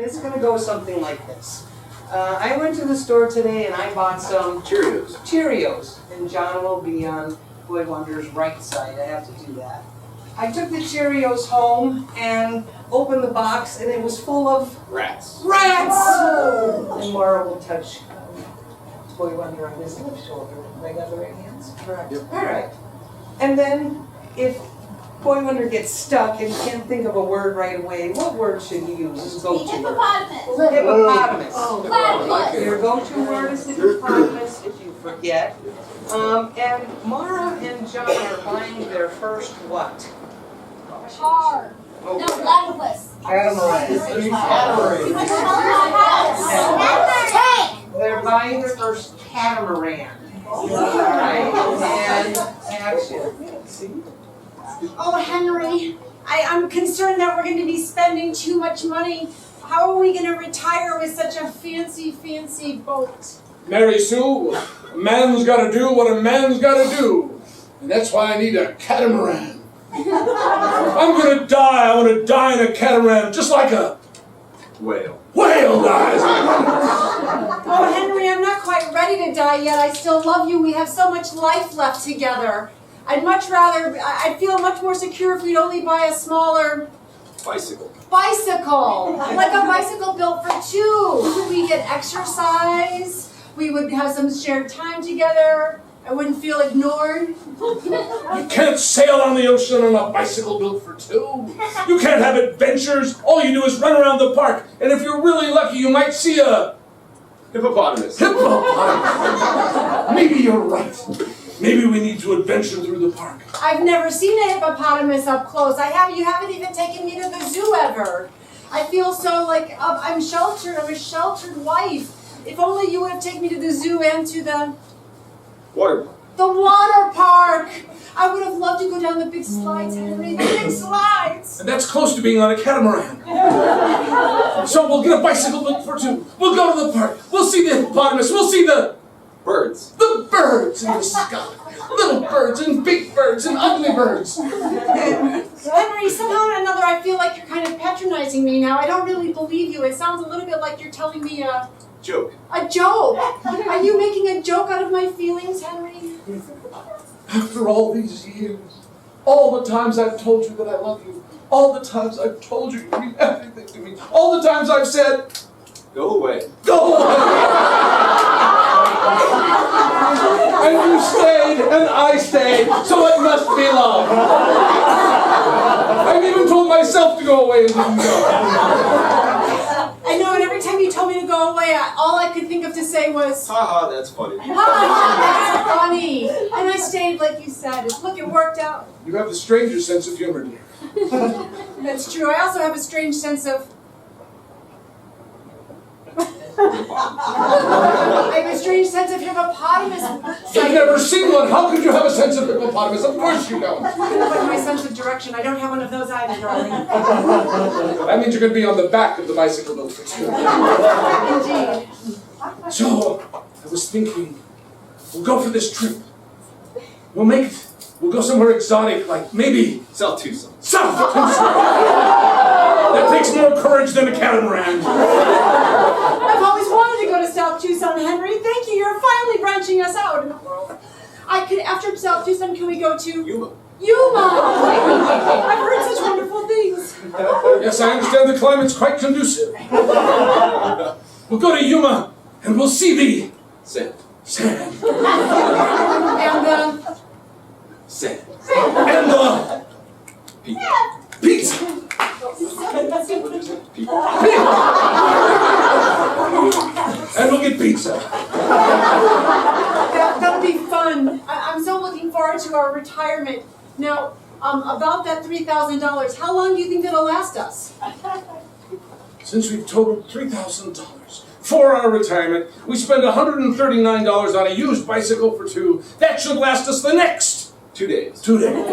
it's going to go something like this. I went to the store today and I bought some Cheerios. And John will be on Boy Wonder's right side. I have to do that. I took the Cheerios home and opened the box and it was full of rats. And Mara will touch Boy Wonder on his left shoulder. Have I got the right hands? Correct. Yep. All right. And then if Boy Wonder gets stuck and can't think of a word right away, what word should he use? His go-to Hippopotamus. word. Hippopotamus. Platypus. Your go-to word is hippopotamus if you forget. And Mara and John are buying their first what? Car. Okay. No, platypus. They're buying their first catamaran. Right. And action. Oh, Henry, I'm concerned that we're going to be spending too much money. How are we going to retire with such a fancy boat? Mary Sue, a man's got to do what a man's got to do. And that's why I need a catamaran. I'm going to die. I want to die in a catamaran just like a Whale. Whale dies. Oh, Henry, I'm not quite ready to die yet. I still love you. We have so much life left together. I'd feel much more secure if we'd only buy a smaller Bicycle. Like a bicycle built for two. We get exercise. We would have some shared time together. I wouldn't feel ignored. You can't sail on the ocean on a bicycle built for two. You can't have adventures. All you do is run around the park. And if you're really lucky, you might see a Hippopotamus. Maybe you're right. Maybe we need to adventure through the park. I've never seen a hippopotamus up close. You haven't even taken me to the zoo ever. I feel so like I'm sheltered. I'm a sheltered wife. If only you would have taken me to the zoo and to the Water park. The water park. I would have loved to go down the big slides, Henry. The big slides. And that's close to being on a catamaran. So we'll get a bicycle built for two. We'll go to the park. We'll see the hippopotamus. We'll see the birds. The birds in the sky. Little birds and big birds and ugly birds. Henry, somehow or another, I feel like you're kind of patronizing me now. I don't really believe you. It sounds a little bit like you're telling me a joke. A joke? Are you making a joke out of my feelings, Henry? After all these years, all the times I've told you that I love you, all the times I've told you you mean everything to me, all the times I've said, go away. Go away! And you stayed, and I stayed, so it must be love. I've even told myself to go away and didn't go. I know, and every time you told me to go away, all I could think of to say was, ha, that's funny. Ha, that's funny. And I stayed like you said. Look, it worked out. You have the strangest sense of humor, dear. That's true. I also have a strange sense of... I have a strange sense of hippopotamus. You've never seen one. How could you have a sense of hippopotamus? Of course you don't. But my sense of direction, I don't have one of those either, darling. That means you're going to be on the back of the bicycle built for two. Indeed. So, I was thinking, we'll go for this trip. We'll go somewhere exotic, like maybe South Tucson. South Tucson! That takes more courage than a catamaran. I've always wanted to go to South Tucson, Henry. Thank you. You're finally branching us out in the world. After South Tucson, can we go to... Yuma. I've heard such wonderful things. Yes, I understand the climate's quite conducive. We'll go to Yuma, and we'll see the... Sand. Sand. And Sand. And the... Pizza. Pizza. And we'll get pizza. That'll be fun. I'm so looking forward to our retirement. Now, about that $3,000, how long do you think that'll last us? Since we've totaled $3,000 for our retirement, we spend $139 on a used bicycle for two. That should last us the next 2 days. 2 days.